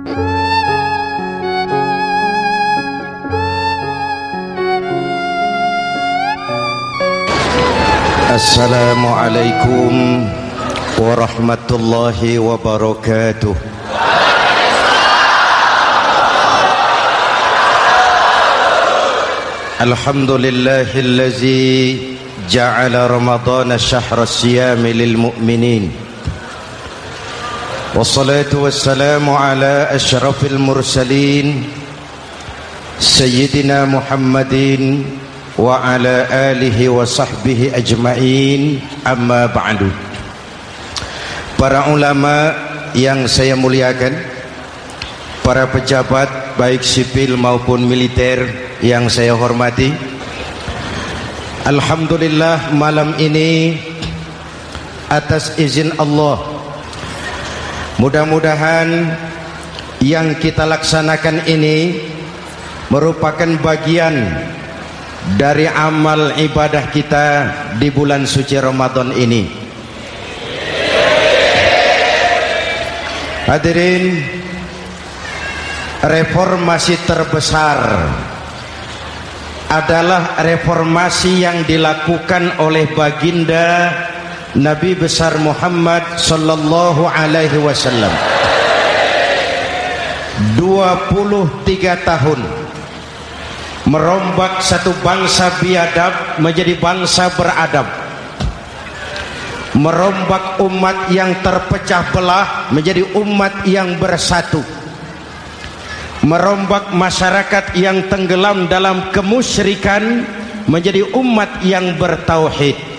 Assalamualaikum warahmatullahi wabarakatuh. Alhamdulillahillazi ja'ala Ramadhana syahra siyami lil mu'minin. Wassalatu wassalamu ala asyrafil mursalin Sayyidina Muhammadin wa ala alihi wa sahbihi ajma'in, amma ba'du. Para ulama yang saya muliakan, para pejabat baik sipil maupun militer yang saya hormati, alhamdulillah malam ini atas izin Allah, mudah-mudahan yang kita laksanakan ini merupakan bagian dari amal ibadah kita di bulan suci Ramadan ini. Hadirin, reformasi terbesar adalah reformasi yang dilakukan oleh baginda Nabi besar Muhammad sallallahu alaihi wasallam. 23 tahun merombak satu bangsa biadab menjadi bangsa beradab, merombak umat yang terpecah belah menjadi umat yang bersatu, merombak masyarakat yang tenggelam dalam kemusyrikan menjadi umat yang bertauhid.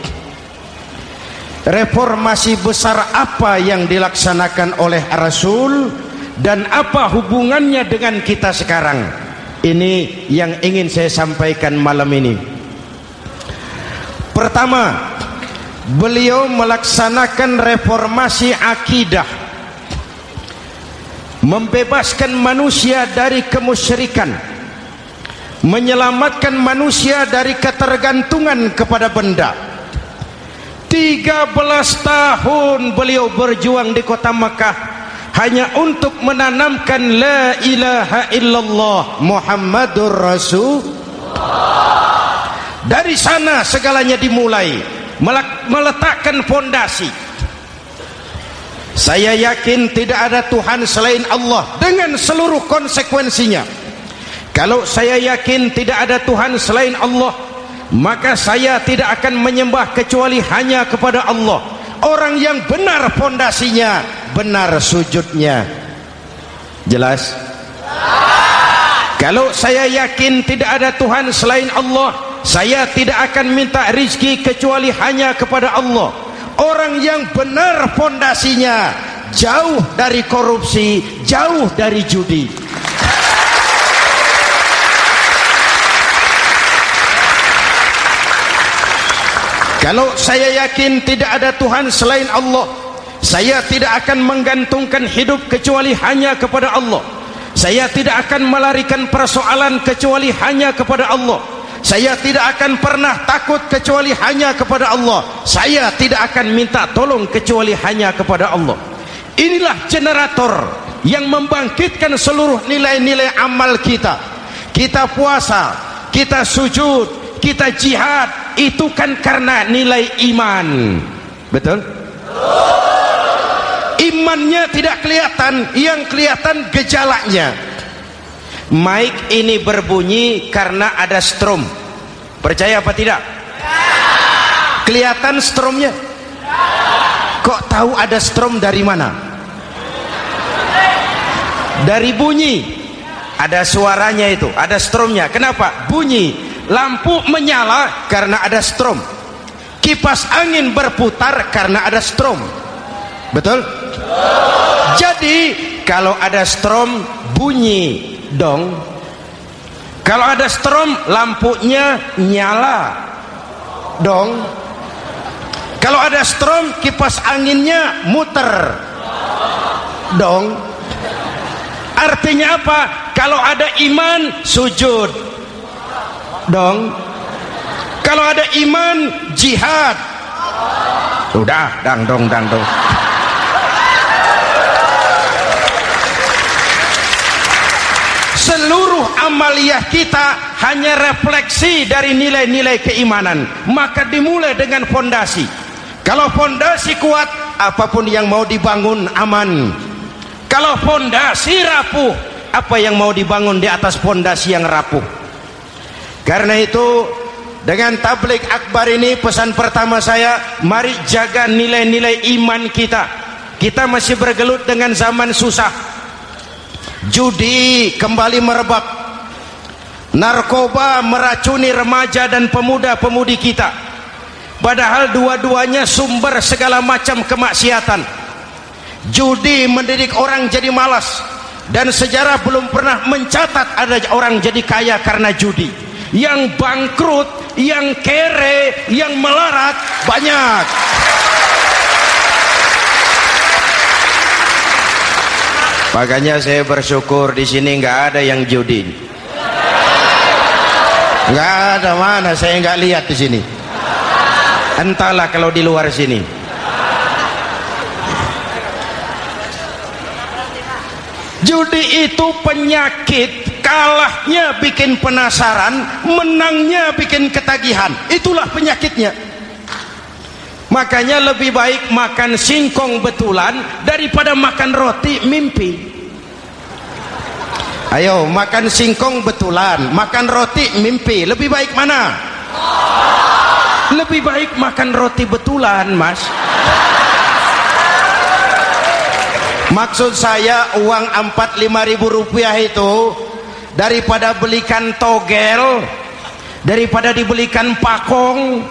Reformasi besar apa yang dilaksanakan oleh Rasul dan apa hubungannya dengan kita sekarang? Ini yang ingin saya sampaikan malam ini. Pertama, beliau melaksanakan reformasi akidah, membebaskan manusia dari kemusyrikan, menyelamatkan manusia dari ketergantungan kepada benda. 13 tahun beliau berjuang di kota Makkah hanya untuk menanamkan la ilaha illallah Muhammadur Rasulullah. Dari sana segalanya dimulai, meletakkan fondasi. Saya yakin tidak ada Tuhan selain Allah dengan seluruh konsekuensinya. Kalau saya yakin tidak ada Tuhan selain Allah, maka saya tidak akan menyembah kecuali hanya kepada Allah. Orang yang benar fondasinya, benar sujudnya. Jelas? Kalau saya yakin tidak ada Tuhan selain Allah, saya tidak akan minta rizki kecuali hanya kepada Allah. Orang yang benar fondasinya, jauh dari korupsi, jauh dari judi. Kalau saya yakin tidak ada Tuhan selain Allah, saya tidak akan menggantungkan hidup kecuali hanya kepada Allah. Saya tidak akan melarikan persoalan kecuali hanya kepada Allah. Saya tidak akan pernah takut kecuali hanya kepada Allah. Saya tidak akan minta tolong kecuali hanya kepada Allah. Inilah generator yang membangkitkan seluruh nilai-nilai amal kita. Kita puasa, kita sujud, kita jihad, itu kan karena nilai iman. Betul? Imannya tidak kelihatan, yang kelihatan gejalanya. Mic ini berbunyi karena ada strom. Percaya apa tidak? Kelihatan stromnya? Kok tahu ada strom dari mana? Dari bunyi. Ada suaranya itu, ada stromnya. Kenapa? Bunyi. Lampu menyala karena ada strom. Kipas angin berputar karena ada strom. Betul? Jadi kalau ada strom bunyi dong. Kalau ada strom lampunya nyala dong. Kalau ada strom kipas anginnya muter dong. Artinya apa? Kalau ada iman sujud dong. Kalau ada iman jihad. Udah dangdong. amaliyah kita hanya refleksi dari nilai-nilai keimanan, maka dimulai dengan fondasi. Kalau fondasi kuat, apapun yang mau dibangun aman. Kalau fondasi rapuh, apa yang mau dibangun di atas fondasi yang rapuh? Karena itu, dengan tabligh akbar ini, pesan pertama saya, mari jaga nilai-nilai iman kita. Kita masih bergelut dengan zaman susah. Judi kembali merebak, narkoba meracuni remaja dan pemuda-pemudi kita, padahal dua-duanya sumber segala macam kemaksiatan. Judi mendidik orang jadi malas, dan sejarah belum pernah mencatat ada orang jadi kaya karena judi. Yang bangkrut, yang kere, yang melarat banyak. Makanya saya bersyukur di sini nggak ada yang judi. Nggak ada, mana saya nggak lihat di sini. Entahlah kalau di luar sini. Judi itu penyakit, kalahnya bikin penasaran, menangnya bikin ketagihan. Itulah penyakitnya. Makanya lebih baik makan singkong betulan daripada makan roti mimpi. Ayo, makan singkong betulan, makan roti mimpi, lebih baik mana? Lebih baik makan roti betulan, Mas. Maksud saya, uang 4-5 ribu rupiah itu daripada belikan togel, daripada dibelikan pakong,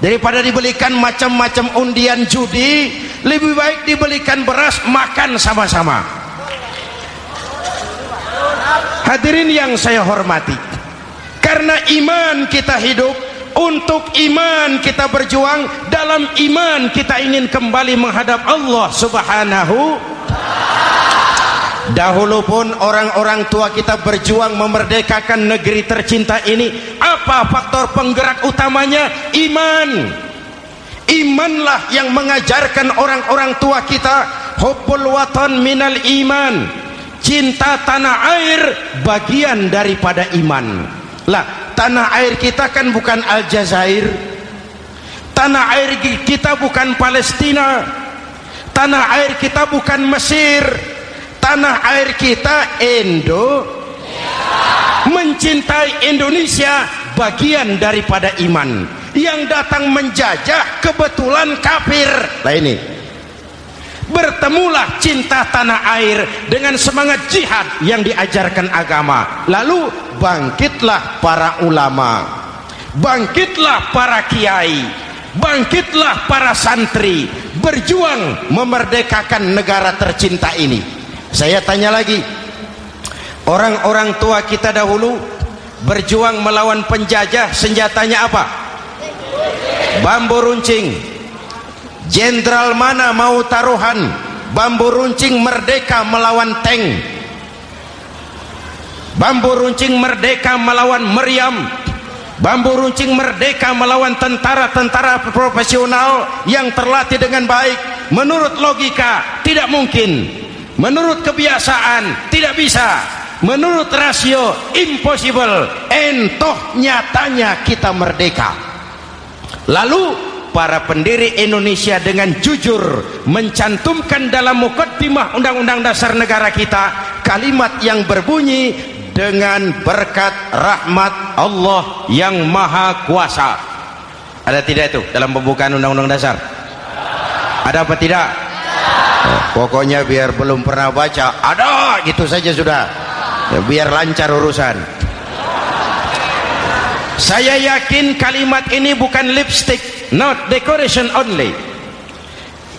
daripada dibelikan macam-macam undian judi, lebih baik dibelikan beras, makan sama-sama. Hadirin yang saya hormati, karena iman kita hidup, untuk iman kita berjuang, dalam iman kita ingin kembali menghadap Allah Subhanahu. Dahulu pun orang-orang tua kita berjuang memerdekakan negeri tercinta ini. Apa faktor penggerak utamanya? Iman. Imanlah yang mengajarkan orang-orang tua kita, hubbul watan minal iman. Cinta tanah air bagian daripada iman. Lah, tanah air kita kan bukan Aljazair. Tanah air kita bukan Palestina. Tanah air kita bukan Mesir. Tanah air kita mencintai Indonesia bagian daripada iman. Yang datang menjajah kebetulan kafir. Nah ini, bertemulah cinta tanah air dengan semangat jihad yang diajarkan agama. Lalu bangkitlah para ulama, bangkitlah para kiai, bangkitlah para santri, berjuang memerdekakan negara tercinta ini. Saya tanya lagi, orang-orang tua kita dahulu berjuang melawan penjajah, senjatanya apa? Bambu runcing. Jenderal mana mau taruhan? Bambu runcing merdeka melawan tank. Bambu runcing merdeka melawan meriam. Bambu runcing merdeka melawan tentara-tentara profesional yang terlatih dengan baik. Menurut logika tidak mungkin. Menurut kebiasaan tidak bisa. Menurut rasio impossible. Entoh nyatanya kita merdeka. Lalu para pendiri Indonesia dengan jujur mencantumkan dalam mukaddimah Undang-Undang Dasar Negara kita kalimat yang berbunyi, dengan berkat rahmat Allah yang Maha Kuasa. Ada tidak itu dalam pembukaan Undang-Undang Dasar? Ada apa tidak? Pokoknya biar belum pernah baca, ada gitu saja sudah, biar lancar urusan. Saya yakin kalimat ini bukan lipstick, not decoration only.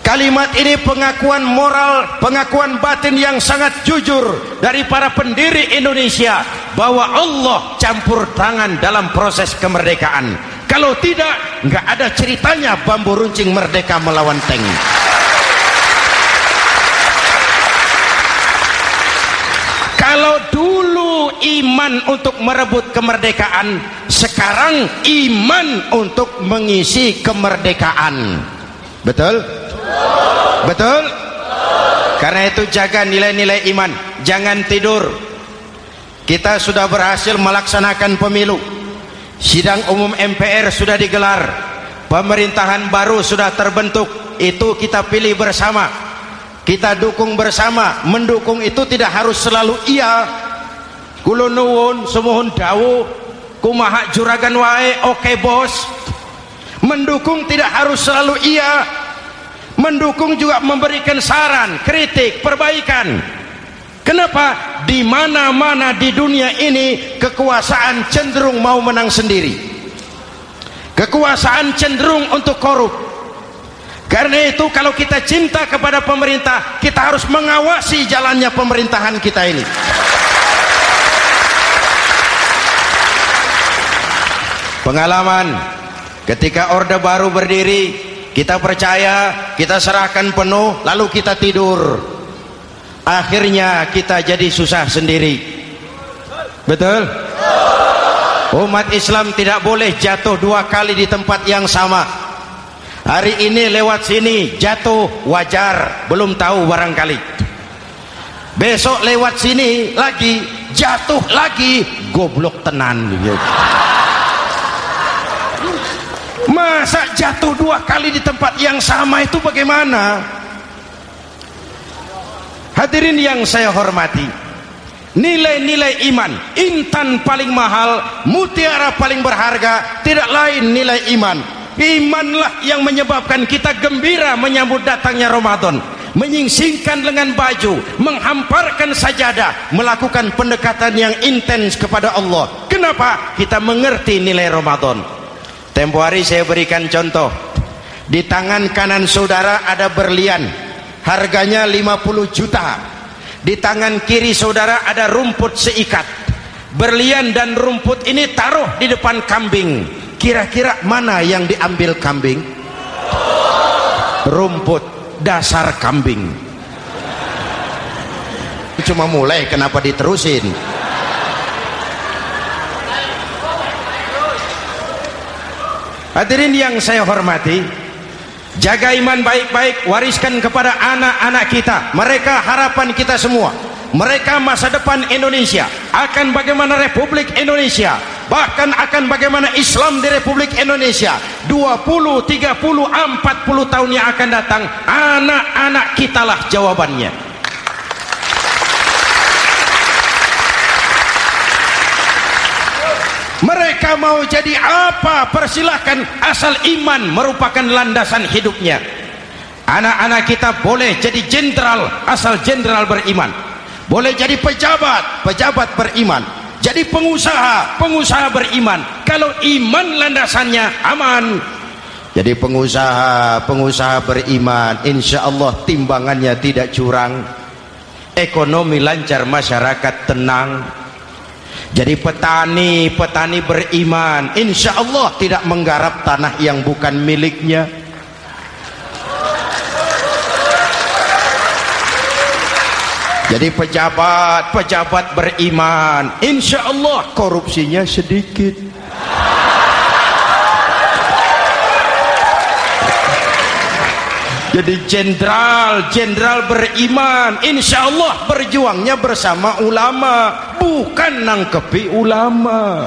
Kalimat ini pengakuan moral, pengakuan batin yang sangat jujur dari para pendiri Indonesia bahwa Allah campur tangan dalam proses kemerdekaan. Kalau tidak, nggak ada ceritanya bambu runcing merdeka melawan tank. Kalau dulu iman untuk merebut kemerdekaan, sekarang iman untuk mengisi kemerdekaan. Betul? Betul? Karena itu jaga nilai-nilai iman, jangan tidur. kita sudah berhasil melaksanakan pemilu, sidang umum MPR sudah digelar, pemerintahan baru sudah terbentuk. Itu kita pilih bersama, kita dukung bersama. Mendukung itu tidak harus selalu iya, kula nuwun sumuhun dawuh kumaha juragan wae oke bos. Mendukung tidak harus selalu iya, mendukung juga memberikan saran, kritik, perbaikan. Kenapa? Di mana-mana di dunia ini kekuasaan cenderung mau menang sendiri, kekuasaan cenderung untuk korup. Karena itu kalau kita cinta kepada pemerintah, kita harus mengawasi jalannya pemerintahan kita ini. Pengalaman ketika Orde Baru berdiri, kita percaya, kita serahkan penuh, lalu kita tidur. Akhirnya kita jadi susah sendiri. Betul? Umat Islam tidak boleh jatuh dua kali di tempat yang sama. Hari ini lewat sini jatuh wajar, belum tahu barangkali. Besok lewat sini lagi jatuh lagi, goblok tenan gitu. Masa jatuh dua kali di tempat yang sama itu bagaimana? Hadirin yang saya hormati, nilai-nilai iman, intan paling mahal, mutiara paling berharga, tidak lain nilai iman. Imanlah yang menyebabkan kita gembira menyambut datangnya Ramadan, menyingsingkan lengan baju, menghamparkan sajadah, melakukan pendekatan yang intens kepada Allah. Kenapa? Kita mengerti nilai Ramadan. Tempo hari saya berikan contoh. Di tangan kanan saudara ada berlian, harganya 50 juta. Di tangan kiri saudara ada rumput seikat. Berlian dan rumput ini taruh di depan kambing. Kira-kira mana yang diambil kambing? Rumput, dasar kambing. Cuma mulai, kenapa diterusin? Hadirin yang saya hormati, jaga iman baik-baik, wariskan kepada anak-anak kita. Mereka harapan kita semua, mereka masa depan Indonesia. Akan bagaimana Republik Indonesia, bahkan akan bagaimana Islam di Republik Indonesia 20, 30, 40 tahun yang akan datang. Anak-anak kitalah jawabannya. Mereka mau jadi apa, persilahkan, asal iman merupakan landasan hidupnya. Anak-anak kita boleh jadi jenderal asal jenderal beriman, boleh jadi pejabat, pejabat beriman, jadi pengusaha, pengusaha beriman. Kalau iman landasannya aman. Jadi pengusaha, pengusaha beriman, insya Allah timbangannya tidak curang, ekonomi lancar, masyarakat tenang. Jadi petani, petani beriman, insya Allah tidak menggarap tanah yang bukan miliknya. Jadi pejabat, pejabat beriman, insya Allah korupsinya sedikit. Jadi jenderal, jenderal beriman, insya Allah berjuangnya bersama ulama, bukan nangkepi ulama.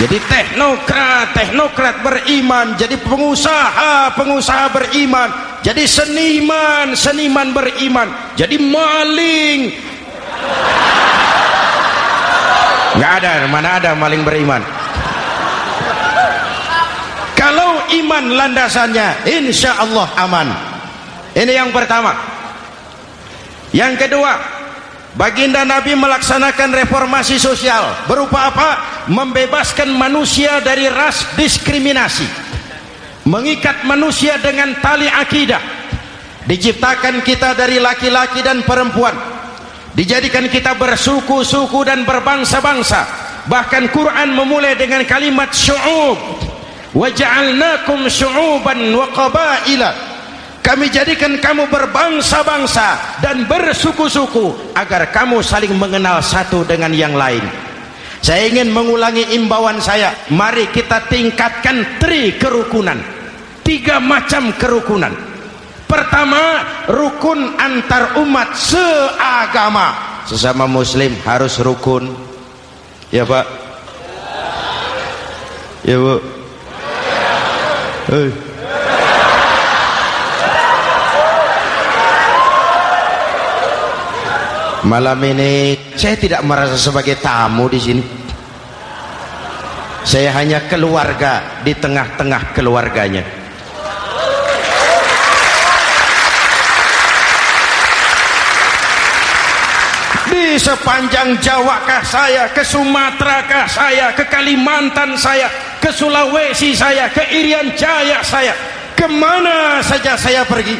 Jadi teknokrat, teknokrat beriman, jadi pengusaha, pengusaha beriman, jadi seniman, seniman beriman, jadi maling. Nggak ada, mana ada maling beriman. Kalau iman landasannya, insya Allah aman. Ini yang pertama. Yang kedua, baginda Nabi melaksanakan reformasi sosial. Berupa apa? Membebaskan manusia dari ras diskriminasi, mengikat manusia dengan tali akidah. Diciptakan kita dari laki-laki dan perempuan, dijadikan kita bersuku-suku dan berbangsa-bangsa. Bahkan Quran memulai dengan kalimat syu'ub, wa ja'alnakum syu'uban wa qabaila. Kami jadikan kamu berbangsa-bangsa dan bersuku-suku agar kamu saling mengenal satu dengan yang lain. Saya ingin mengulangi imbauan saya, mari kita tingkatkan kerukunan, 3 macam kerukunan. Pertama, pertama, rukun antar umat seagama. Sesama muslim harus rukun. Ya Pak? Ya Bu? Malam ini saya tidak merasa sebagai tamu di sini. Saya hanya keluarga di tengah-tengah keluarganya. Di sepanjang Jawa kah saya, ke Sumatera kah saya, ke Kalimantan saya, ke Sulawesi saya, ke Irian Jaya saya, kemana saja saya pergi,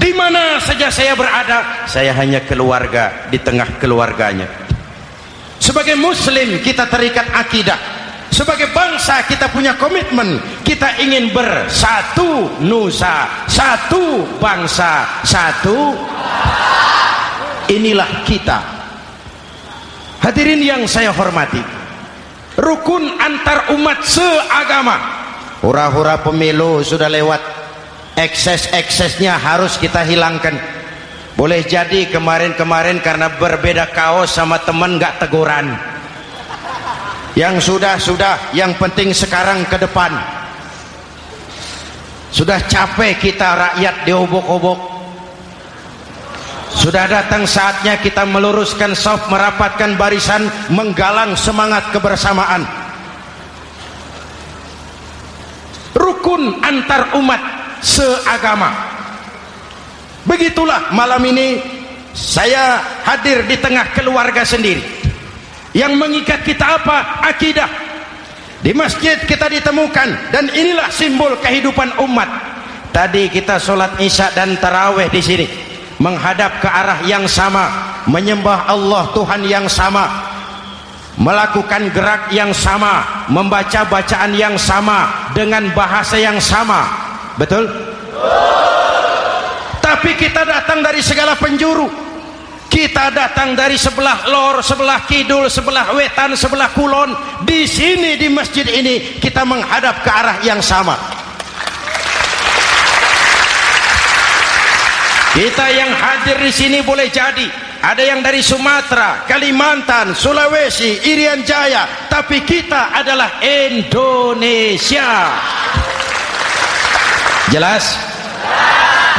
di mana saja saya berada, saya hanya keluarga di tengah keluarganya. Sebagai muslim kita terikat akidah, sebagai bangsa kita punya komitmen, kita ingin bersatu nusa, satu bangsa, satu. Inilah kita. Hadirin yang saya hormati, rukun antar umat seagama. Hura-hura pemilu sudah lewat, ekses-eksesnya harus kita hilangkan. Boleh jadi kemarin-kemarin karena berbeda kaos sama teman gak teguran. Yang sudah, yang penting sekarang ke depan. Sudah capek kita rakyat diobok-obok. Sudah datang saatnya kita meluruskan saf, merapatkan barisan, menggalang semangat kebersamaan. Rukun antar umat seagama. Begitulah malam ini saya hadir di tengah keluarga sendiri. Yang mengikat kita apa? Akidah. Di masjid kita ditemukan, dan inilah simbol kehidupan umat. Tadi kita sholat isya dan tarawih di sini, menghadap ke arah yang sama, menyembah Allah Tuhan yang sama, melakukan gerak yang sama, membaca bacaan yang sama, dengan bahasa yang sama. Betul? Tapi kita datang dari segala penjuru. Kita datang dari sebelah lor, sebelah kidul, sebelah wetan, sebelah kulon. Di sini di masjid ini kita menghadap ke arah yang sama. Kita yang hadir di sini boleh jadi ada yang dari Sumatera, Kalimantan, Sulawesi, Irian Jaya, tapi kita adalah Indonesia. Jelas?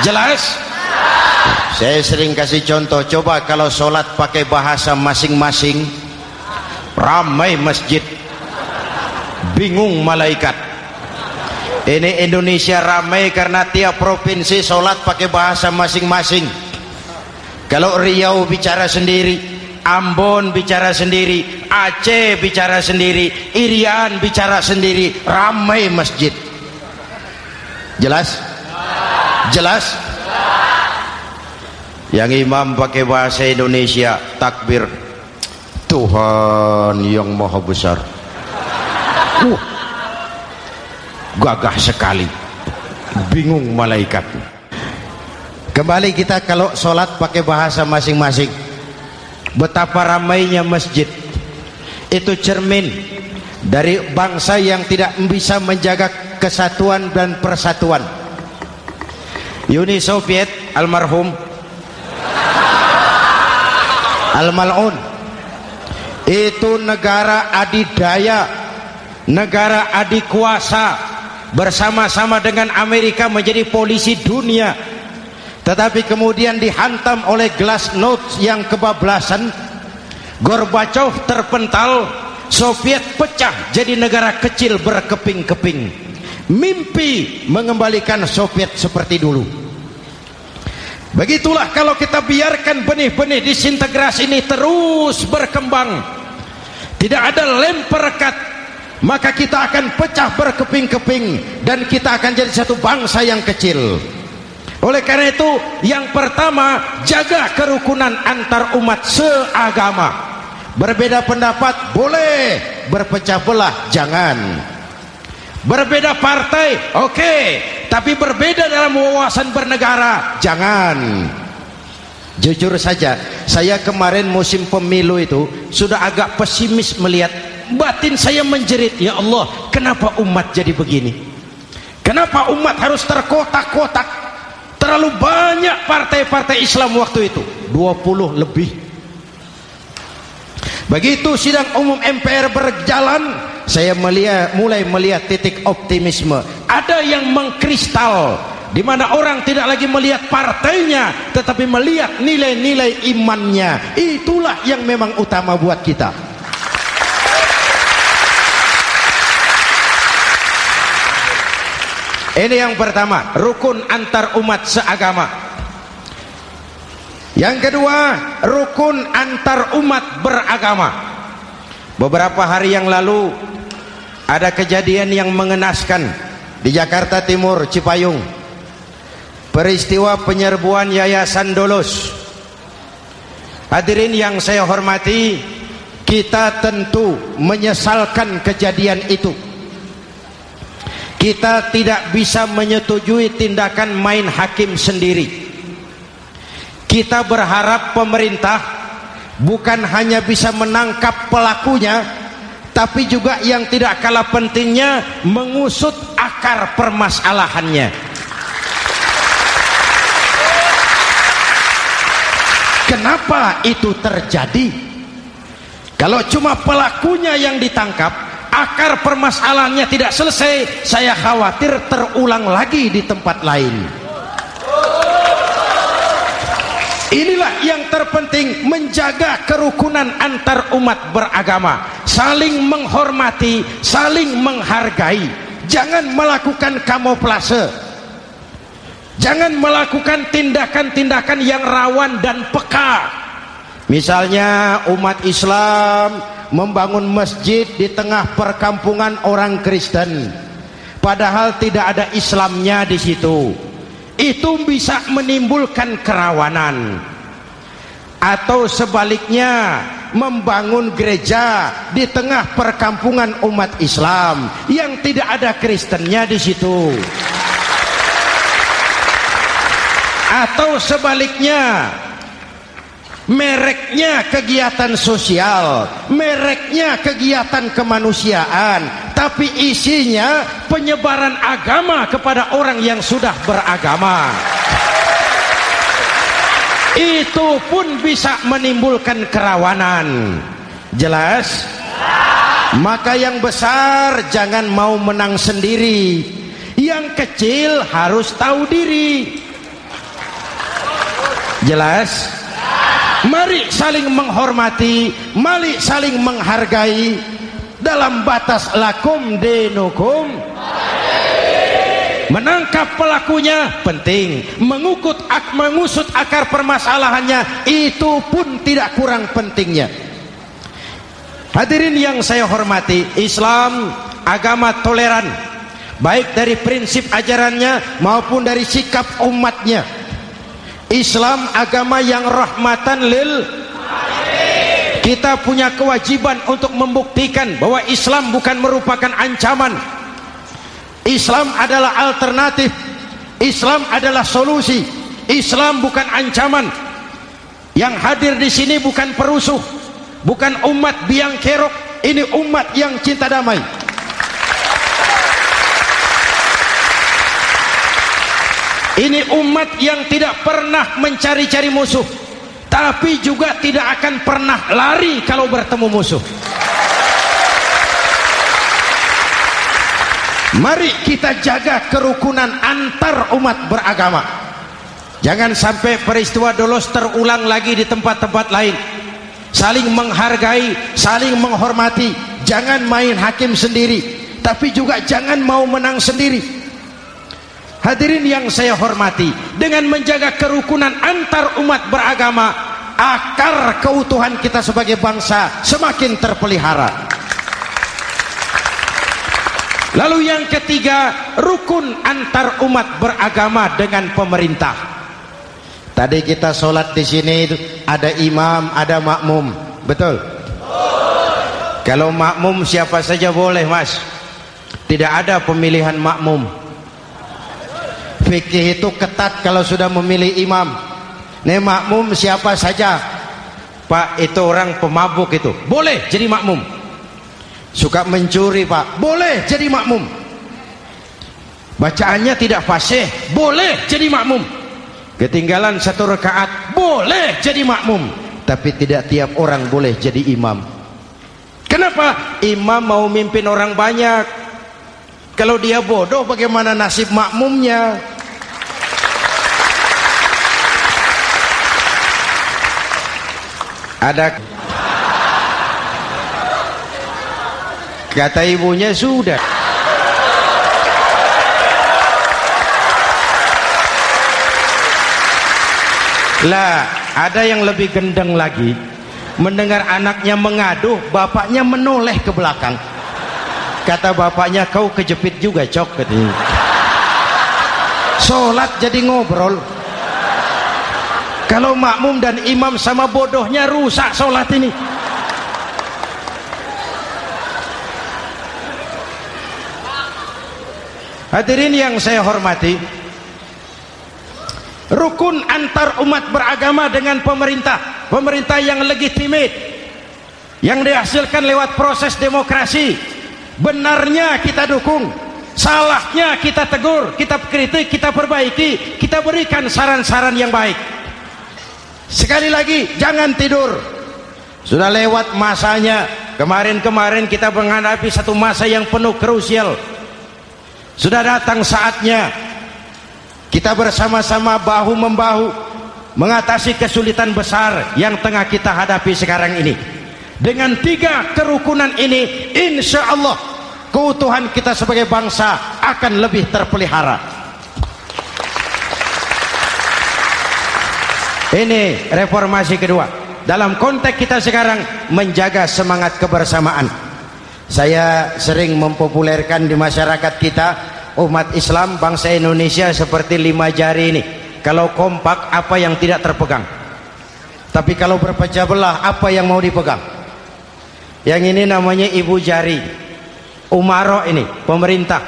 Jelas? Saya sering kasih contoh, coba kalau sholat pakai bahasa masing-masing, ramai masjid, bingung malaikat. Ini Indonesia ramai karena tiap provinsi sholat pakai bahasa masing-masing. Kalau Riau bicara sendiri, Ambon bicara sendiri, Aceh bicara sendiri, Irian bicara sendiri, ramai masjid. Jelas? Jelas? Yang imam pakai bahasa Indonesia, takbir, Tuhan yang maha besar. Gagah sekali, bingung malaikat. Kembali kita kalau sholat pakai bahasa masing-masing. Betapa ramainya masjid. Itu cermin dari bangsa yang tidak bisa menjaga kesatuan dan persatuan. Uni Soviet almarhum Al-Mal'un itu negara adidaya, negara adikuasa, bersama-sama dengan Amerika menjadi polisi dunia. Tetapi kemudian dihantam oleh glasnost yang kebablasan. Gorbachev terpental, Soviet pecah jadi negara kecil berkeping-keping. Mimpi mengembalikan Soviet seperti dulu. Begitulah kalau kita biarkan benih-benih disintegrasi ini terus berkembang, tidak ada lem perekat, maka kita akan pecah berkeping-keping dan kita akan jadi satu bangsa yang kecil. Oleh karena itu, yang pertama, jaga kerukunan antar umat seagama. Berbeda pendapat boleh, berpecah belah jangan. Berbeda partai oke, tapi berbeda dalam wawasan bernegara jangan. Jujur saja, saya kemarin musim pemilu itu sudah agak pesimis melihat. Batin saya menjerit, ya Allah, kenapa umat jadi begini? Kenapa umat harus terkotak-kotak? Terlalu terlalu banyak partai-partai Islam waktu itu, 20 lebih. Begitu sidang umum MPR berjalan, saya mulai melihat titik optimisme. Ada yang mengkristal, di mana orang tidak lagi melihat partainya, tetapi melihat nilai-nilai imannya. Itulah yang memang utama buat kita. Ini yang pertama, rukun antar umat seagama. Yang kedua, rukun antar umat beragama. Beberapa hari yang lalu ada kejadian yang mengenaskan di Jakarta Timur, Cipayung. Peristiwa penyerbuan Yayasan Dolos. Hadirin yang saya hormati, kita tentu menyesalkan kejadian itu. Kita tidak bisa menyetujui tindakan main hakim sendiri. Kita berharap pemerintah bukan hanya bisa menangkap pelakunya, tapi juga yang tidak kalah pentingnya mengusut akar permasalahannya. Kenapa itu terjadi? Kalau cuma pelakunya yang ditangkap, akar permasalahannya tidak selesai, saya khawatir terulang lagi di tempat lain. Inilah yang terpenting, menjaga kerukunan antar umat beragama, saling menghormati, saling menghargai. Jangan melakukan kamuflase, jangan melakukan tindakan-tindakan yang rawan dan peka. Misalnya umat Islam membangun masjid di tengah perkampungan orang Kristen, padahal tidak ada Islamnya di situ. Itu bisa menimbulkan kerawanan. Atau sebaliknya, membangun gereja di tengah perkampungan umat Islam yang tidak ada Kristennya di situ. Atau sebaliknya, mereknya kegiatan sosial, mereknya kegiatan kemanusiaan, tapi isinya penyebaran agama kepada orang yang sudah beragama. Itu pun bisa menimbulkan kerawanan. Jelas? Maka yang besar jangan mau menang sendiri, yang kecil harus tahu diri. Jelas? Mari saling menghormati, mari saling menghargai dalam batas lakum dinukum. Menangkap pelakunya penting, mengusut akar permasalahannya itu pun tidak kurang pentingnya. Hadirin yang saya hormati, Islam agama toleran, baik dari prinsip ajarannya maupun dari sikap umatnya. Islam agama yang rahmatan lil alamin. Kita punya kewajiban untuk membuktikan bahwa Islam bukan merupakan ancaman. Islam adalah alternatif. Islam adalah solusi. Islam bukan ancaman. Yang hadir di sini bukan perusuh, bukan umat biang kerok. Ini umat yang cinta damai. Ini umat yang tidak pernah mencari-cari musuh, tapi juga tidak akan pernah lari kalau bertemu musuh. Mari kita jaga kerukunan antar umat beragama. Jangan sampai peristiwa Dolos terulang lagi di tempat-tempat lain. Saling menghargai, saling menghormati. Jangan main hakim sendiri, tapi juga jangan mau menang sendiri. Hadirin yang saya hormati, dengan menjaga kerukunan antar umat beragama, akar keutuhan kita sebagai bangsa semakin terpelihara. Lalu yang ketiga, rukun antar umat beragama dengan pemerintah. Tadi kita sholat di sini ada imam, ada makmum, betul? Kalau makmum siapa saja boleh, Mas. Tidak ada pemilihan makmum. Fikih itu ketat kalau sudah memilih imam. Nih makmum siapa saja. Pak, itu orang pemabuk itu, boleh jadi makmum. Suka mencuri, Pak, boleh jadi makmum. Bacaannya tidak fasih, boleh jadi makmum. ketinggalan 1 rakaat boleh jadi makmum, tapi tidak tiap orang boleh jadi imam. Kenapa? Imam mau mimpin orang banyak. Kalau dia bodoh, bagaimana nasib makmumnya? Ada kata ibunya sudah. Lah, ada yang lebih gendeng lagi, mendengar anaknya mengadu, bapaknya menoleh ke belakang. Kata bapaknya, kau kejepit juga cok, katanya. Sholat jadi ngobrol. Kalau makmum dan imam sama bodohnya, rusak sholat ini. Hadirin yang saya hormati, rukun antar umat beragama dengan pemerintah yang legitimate, yang dihasilkan lewat proses demokrasi, benarnya kita dukung, salahnya kita tegur, kita kritik, kita perbaiki, kita berikan saran-saran yang baik. Sekali lagi, jangan tidur. Sudah lewat masanya. Kemarin-kemarin kita menghadapi satu masa yang penuh krusial. Sudah datang saatnya kita bersama-sama bahu-membahu mengatasi kesulitan besar yang tengah kita hadapi sekarang ini. Dengan 3 kerukunan ini, insya Allah keutuhan kita sebagai bangsa akan lebih terpelihara. Ini reformasi kedua. Dalam konteks kita sekarang, menjaga semangat kebersamaan. Saya sering mempopulerkan di masyarakat kita, umat Islam bangsa Indonesia seperti 5 jari ini. Kalau kompak, apa yang tidak terpegang? Tapi kalau berpecah belah, apa yang mau dipegang? Yang ini namanya ibu jari. Umaro ini, pemerintah.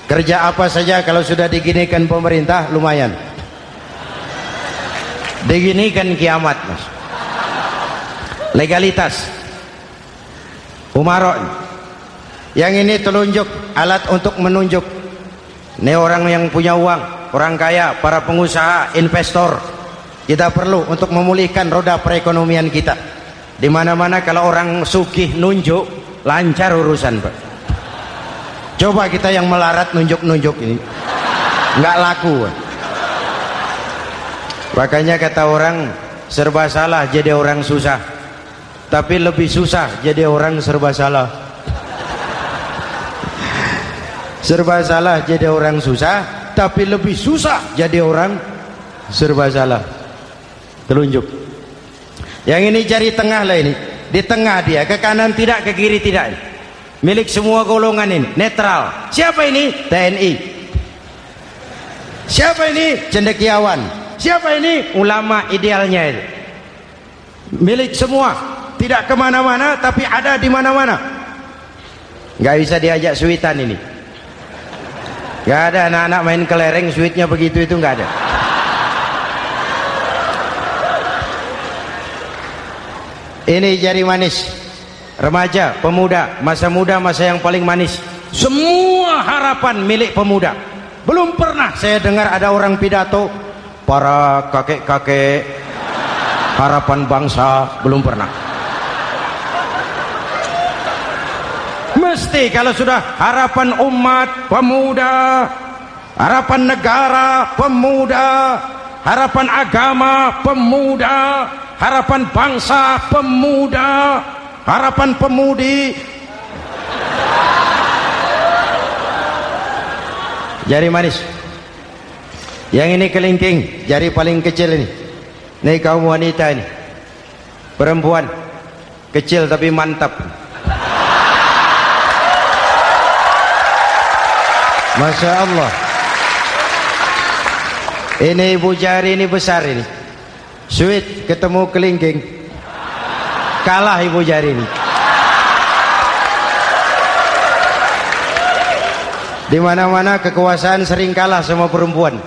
Kerja apa saja kalau sudah diginikan pemerintah, lumayan. Diginikan kiamat, Mas. Legalitas. Umaro. Yang ini telunjuk, alat untuk menunjuk. Ini orang yang punya uang, orang kaya, para pengusaha, investor. Kita perlu untuk memulihkan roda perekonomian kita. Di mana-mana kalau orang sugih nunjuk, lancar urusan, Pak. Coba kita yang melarat nunjuk-nunjuk ini, nggak laku, Pak. Makanya kata orang, serba salah jadi orang susah, tapi lebih susah jadi orang serba salah. Serba salah jadi orang susah, tapi lebih susah jadi orang serba salah. Telunjuk. Yang ini jari tengah lah ini. Di tengah dia, ke kanan tidak, ke kiri tidak. Milik semua golongan ini, netral. Siapa ini? TNI. Siapa ini? Cendekiawan. Siapa ini? Ulama idealnya itu. Milik semua, tidak kemana-mana, tapi ada di mana-mana. Nggak bisa diajak suitan ini. Nggak ada anak-anak main kelereng suitnya begitu, itu nggak ada. Ini jari manis. Remaja, pemuda, masa muda, masa yang paling manis. Semua harapan milik pemuda. Belum pernah saya dengar ada orang pidato, para kakek-kakek harapan bangsa, belum pernah. Mesti kalau sudah harapan umat, pemuda, harapan negara, pemuda, harapan agama, pemuda, harapan bangsa, pemuda, harapan pemudi. Jari manis. Yang ini kelingking, jari paling kecil ini. Ini kaum wanita ini. Perempuan kecil tapi mantap. Masya Allah. Ini ibu jari ini besar ini. Sweet ketemu kelingking, kalah ibu jari ini. Di mana-mana kekuasaan sering kalah sama perempuan.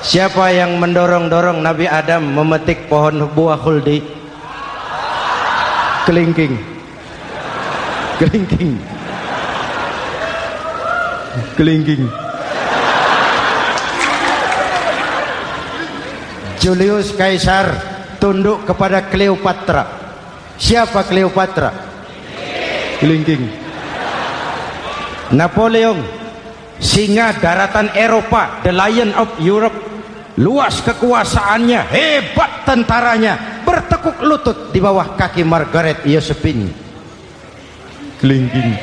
Siapa yang mendorong-dorong Nabi Adam memetik pohon buah khuldi? Kelingking. Kelingking. Kelingking. Julius Caesar tunduk kepada Cleopatra. Siapa Cleopatra? Kelingking. Napoleon, singa daratan Eropa, the Lion of Europe, luas kekuasaannya, hebat tentaranya, bertekuk lutut di bawah kaki Margaret Josephine. Kelingking.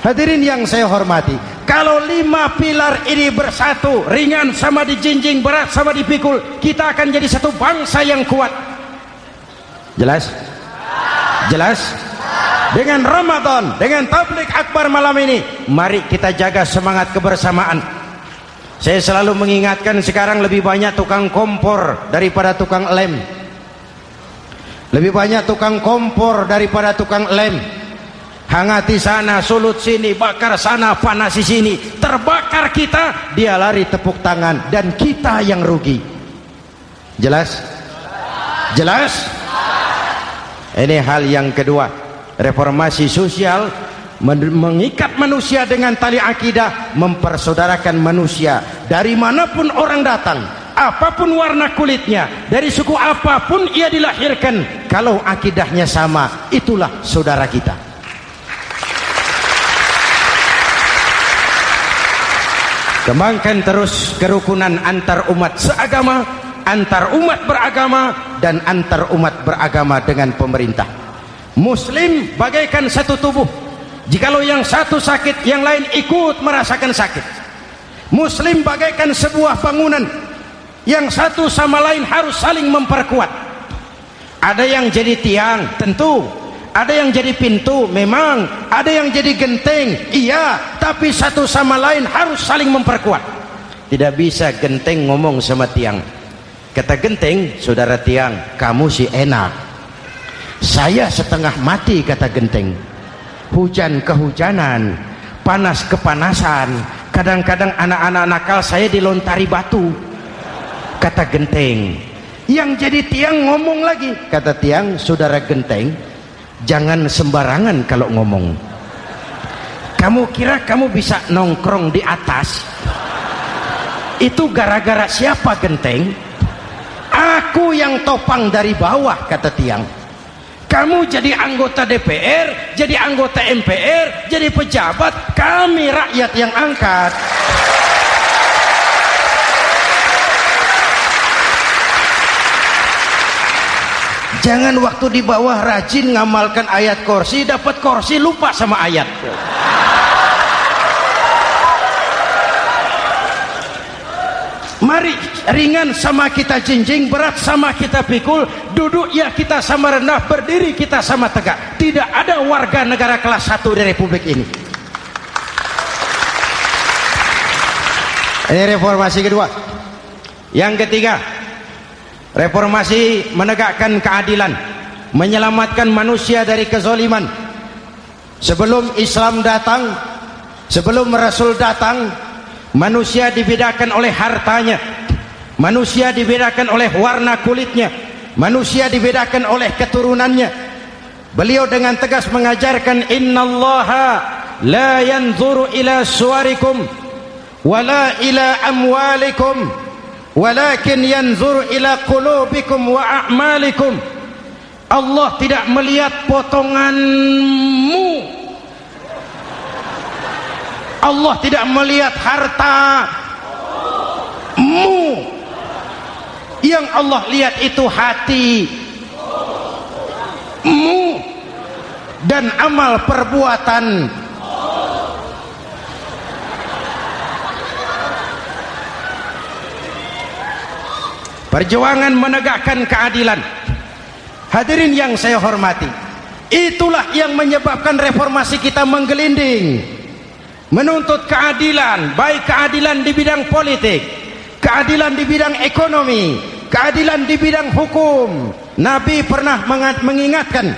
Hadirin yang saya hormati, kalau 5 pilar ini bersatu, ringan sama dijinjing, berat sama dipikul, kita akan jadi satu bangsa yang kuat. Jelas? Jelas? Dengan Ramadan, dengan tabligh akbar malam ini, mari kita jaga semangat kebersamaan. Saya selalu mengingatkan, sekarang lebih banyak tukang kompor daripada tukang lem. Lebih banyak tukang kompor daripada tukang lem. Hangati sana, sulut sini, bakar sana, panasi sini, terbakar kita, dia lari tepuk tangan, dan kita yang rugi. Jelas? Jelas? Ini hal yang kedua. Reformasi sosial mengikat manusia dengan tali akidah, mempersaudarakan manusia dari manapun orang datang, apapun warna kulitnya, dari suku apapun ia dilahirkan, kalau akidahnya sama, itulah saudara kita. Kembangkan terus kerukunan antar umat seagama, antar umat beragama, dan antar umat beragama dengan pemerintah. Muslim bagaikan satu tubuh. Jikalau yang satu sakit, yang lain ikut merasakan sakit. Muslim bagaikan sebuah bangunan, yang satu sama lain harus saling memperkuat. Ada yang jadi tiang, tentu. Ada yang jadi pintu, memang. Ada yang jadi genteng, iya. Tapi satu sama lain harus saling memperkuat. Tidak bisa genteng ngomong sama tiang. Kata genteng, saudara tiang, kamu sih enak. Saya setengah mati, kata genteng. Hujan kehujanan, panas kepanasan, kadang-kadang anak-anak nakal saya dilontari batu, kata genteng. Yang jadi tiang ngomong lagi, kata tiang, saudara genteng, jangan sembarangan kalau ngomong. Kamu kira kamu bisa nongkrong di atas? Itu gara-gara siapa, genteng? Aku yang topang dari bawah, kata tiang. Kamu jadi anggota DPR, jadi anggota MPR, jadi pejabat, kami rakyat yang angkat. Jangan waktu di bawah rajin ngamalkan ayat kursi, dapat kursi lupa sama ayat. Mari ringan sama kita jinjing, berat sama kita pikul, duduk ya kita sama rendah, berdiri kita sama tegak. Tidak ada warga negara kelas 1 di Republik ini. Ini reformasi kedua. Yang ketiga, reformasi menegakkan keadilan, menyelamatkan manusia dari kezaliman. Sebelum Islam datang, sebelum Rasul datang, manusia dibedakan oleh hartanya, manusia dibedakan oleh warna kulitnya, manusia dibedakan oleh keturunannya. Beliau dengan tegas mengajarkan, innallaha la yanzuru ila suwarikum wala ila amwalikum walakin yanzuru ila qulubikum wa a'malikum. Allah tidak melihat potonganmu, Allah tidak melihat hartamu. Yang Allah lihat itu hatimu dan amal perbuatan. Perjuangan menegakkan keadilan. Hadirin yang saya hormati, itulah yang menyebabkan reformasi kita menggelinding. Menuntut keadilan, baik keadilan di bidang politik, keadilan di bidang ekonomi, keadilan di bidang hukum. Nabi pernah mengingatkan,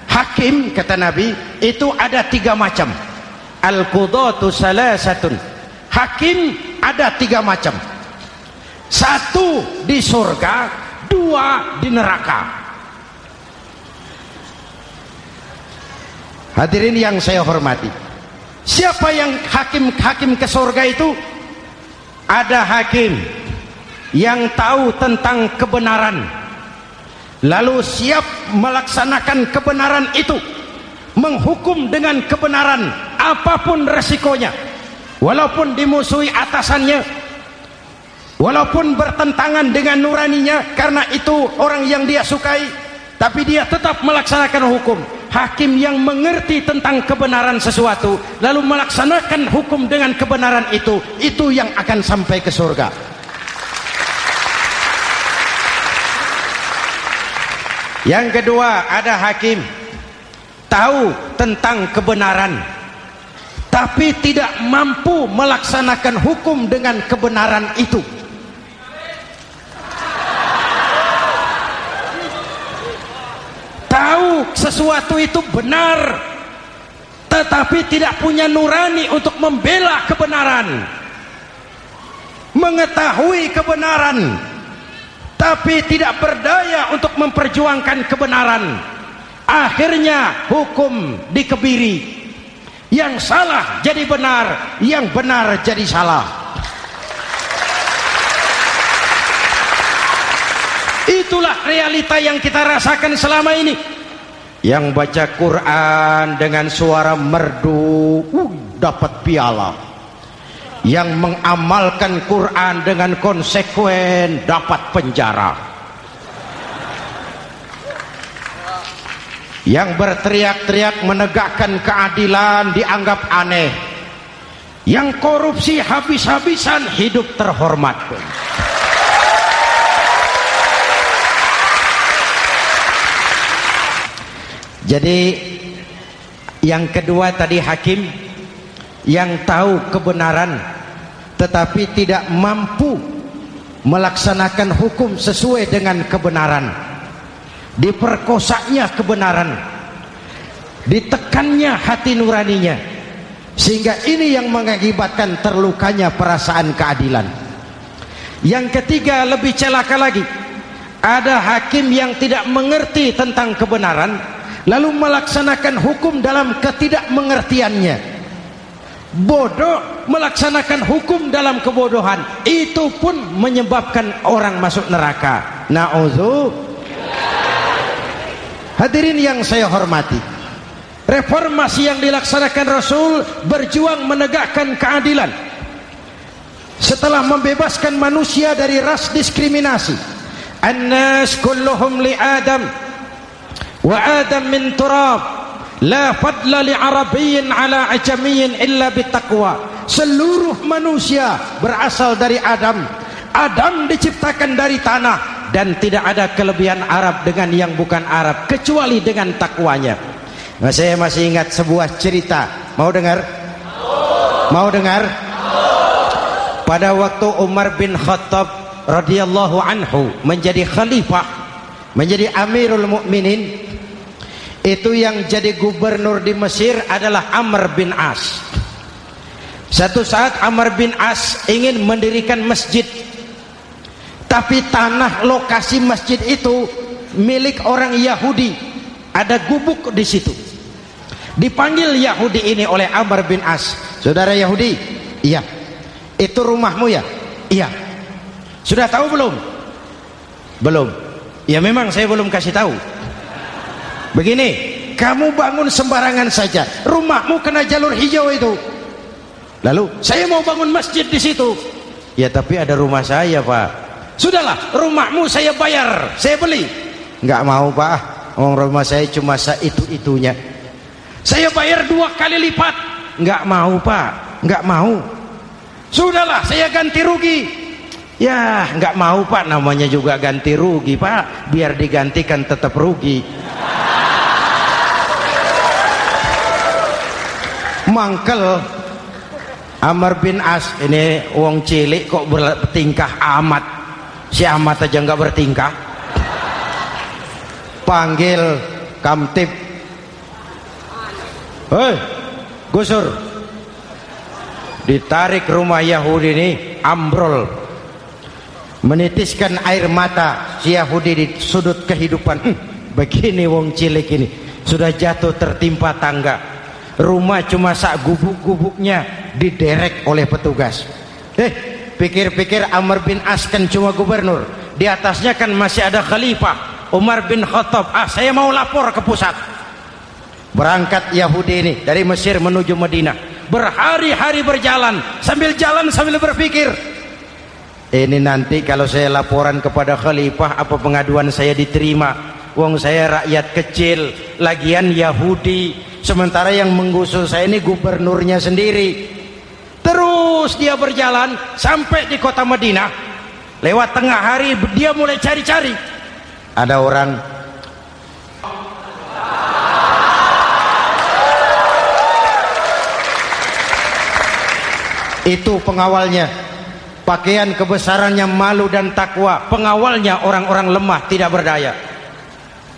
hakim, kata Nabi, itu ada 3 macam. Al-qudatu salasatun. Hakim ada 3 macam. 1 di surga, 2 di neraka. Hadirin yang saya hormati, siapa yang hakim ke surga itu? ada hakim yang tahu tentang kebenaran, lalu siap melaksanakan kebenaran itu, menghukum dengan kebenaran apapun resikonya, walaupun dimusuhi atasannya, walaupun bertentangan dengan nuraninya, karena itu orang yang dia sukai, tapi dia tetap melaksanakan hukum. Hakim yang mengerti tentang kebenaran sesuatu lalu melaksanakan hukum dengan kebenaran itu yang akan sampai ke surga. Yang kedua, ada hakim tahu tentang kebenaran tapi tidak mampu melaksanakan hukum dengan kebenaran itu. Tahu sesuatu itu benar tetapi tidak punya nurani untuk membela kebenaran, mengetahui kebenaran tapi tidak berdaya untuk memperjuangkan kebenaran, akhirnya hukum dikebiri, yang salah jadi benar, yang benar jadi salah. Itulah realita yang kita rasakan selama ini. Yang baca Quran dengan suara merdu dapat piala, yang mengamalkan Quran dengan konsekuen dapat penjara, yang berteriak-teriak menegakkan keadilan dianggap aneh, yang korupsi habis-habisan hidup terhormat. Jadi yang kedua tadi hakim yang tahu kebenaran tetapi tidak mampu melaksanakan hukum sesuai dengan kebenaran, diperkosanya kebenaran, ditekannya hati nuraninya, sehingga ini yang mengakibatkan terlukanya perasaan keadilan. Yang ketiga lebih celaka lagi, ada hakim yang tidak mengerti tentang kebenaran lalu melaksanakan hukum dalam ketidakmengertiannya, bodoh melaksanakan hukum dalam kebodohan, itu pun menyebabkan orang masuk neraka. Na'udzubillah. Hadirin yang saya hormati, reformasi yang dilaksanakan Rasul berjuang menegakkan keadilan setelah membebaskan manusia dari ras diskriminasi. An-nas kulluhum li Adam wa Adam min turab, la fadla li arabiyyin ala ajamiyyin illa bitaqwa. Seluruh manusia berasal dari Adam. Adam diciptakan dari tanah dan tidak ada kelebihan Arab dengan yang bukan Arab kecuali dengan takwanya. Nah, saya masih ingat sebuah cerita. Mau dengar? Mau dengar? Pada waktu Umar bin Khattab radhiyallahu anhu menjadi khalifah, menjadi Amirul Mukminin, itu yang jadi gubernur di Mesir adalah Amr bin As. Satu saat Amr bin As ingin mendirikan masjid, tapi tanah lokasi masjid itu milik orang Yahudi, ada gubuk di situ. Dipanggil Yahudi ini oleh Amr bin As, saudara Yahudi, iya. Itu rumahmu ya? Iya. Sudah tahu belum? Belum. Ya memang saya belum kasih tahu. Begini, kamu bangun sembarangan saja, rumahmu kena jalur hijau itu. Lalu saya mau bangun masjid di situ. Ya tapi ada rumah saya, Pak. Sudahlah, rumahmu saya bayar, saya beli. Enggak mau, Pak. Rumah saya cuma itu-itunya. Saya bayar 2 kali lipat. Enggak mau, Pak. Enggak mau. Sudahlah, saya ganti rugi. Ya, enggak mau, Pak. Namanya juga ganti rugi, Pak. Biar digantikan tetap rugi. Mangkel Amr bin As ini wong cilik kok bertingkah amat. Si amat aja nggak bertingkah. Panggil kamtib, hei gusur. Ditarik rumah Yahudi ini, ambrol, menitiskan air mata si Yahudi di sudut kehidupan. Begini wong cilik ini sudah jatuh tertimpa tangga, rumah cuma sak gubuk-gubuknya diderek oleh petugas. Pikir-pikir Amr bin As kan cuma gubernur, di atasnya kan masih ada khalifah Umar bin Khattab. Saya mau lapor ke pusat. Berangkat Yahudi ini dari Mesir menuju Madinah, berhari-hari berjalan, sambil berpikir, ini nanti kalau saya laporan kepada khalifah, apa pengaduan saya diterima? Wong saya rakyat kecil, lagian Yahudi, sementara yang menggusur saya ini gubernurnya sendiri. Terus dia berjalan sampai di kota Madinah. Lewat tengah hari dia mulai cari-cari. Ada orang, itu pengawalnya, pakaian kebesarannya malu dan takwa. Pengawalnya orang-orang lemah tidak berdaya.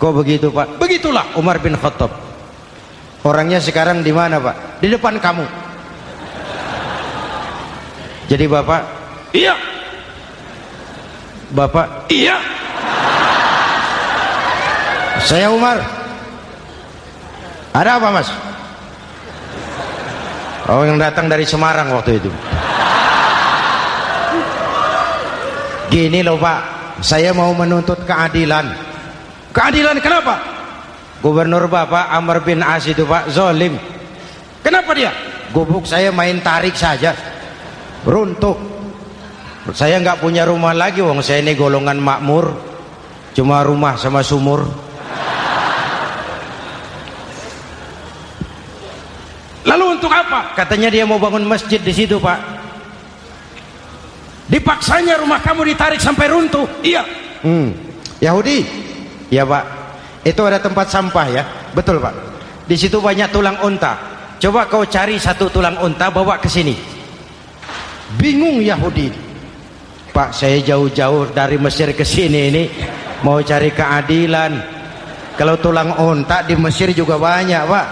Kok begitu, Pak? Begitulah Umar bin Khattab. Orangnya sekarang di mana, Pak? Di depan kamu. Jadi Bapak, iya. Bapak, iya. Saya Umar. Ada apa, Mas? Oh, yang datang dari Semarang waktu itu. Gini loh, Pak, saya mau menuntut keadilan. Keadilan kenapa? Gubernur Bapak Amr bin As itu, Pak, zalim. Kenapa dia? Gubuk saya main tarik saja runtuh. Saya nggak punya rumah lagi, wong saya ini golongan makmur, cuma rumah sama sumur. Lalu untuk apa? Katanya dia mau bangun masjid di situ, Pak. Dipaksanya rumah kamu ditarik sampai runtuh. Iya. Yahudi. Ya, Pak. Itu ada tempat sampah ya. Betul, Pak. Di situ banyak tulang unta. Coba kau cari satu tulang unta bawa ke sini. Bingung Yahudi. Pak, saya jauh-jauh dari Mesir ke sini ini mau cari keadilan. Kalau tulang unta di Mesir juga banyak, Pak.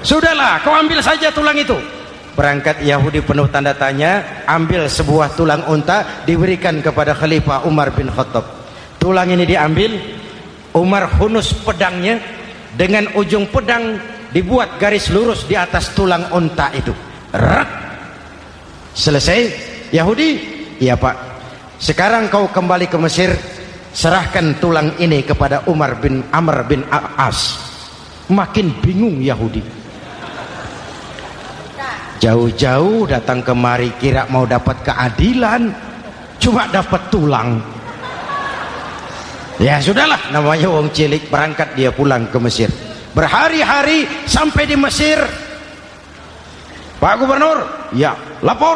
Sudahlah, kau ambil saja tulang itu. Berangkat Yahudi penuh tanda tanya, ambil sebuah tulang unta, diberikan kepada Khalifah Umar bin Khattab. Tulang ini diambil, Umar hunus pedangnya, dengan ujung pedang dibuat garis lurus di atas tulang unta itu. Rak. Selesai. Yahudi, iya Pak, sekarang kau kembali ke Mesir, serahkan tulang ini kepada Umar bin Amr bin As. Makin bingung Yahudi, jauh-jauh datang kemari kira mau dapat keadilan, cuma dapat tulang. Ya sudahlah, namanya wong cilik. Berangkat dia pulang ke Mesir, berhari-hari sampai di Mesir. Pak Gubernur, ya, lapor.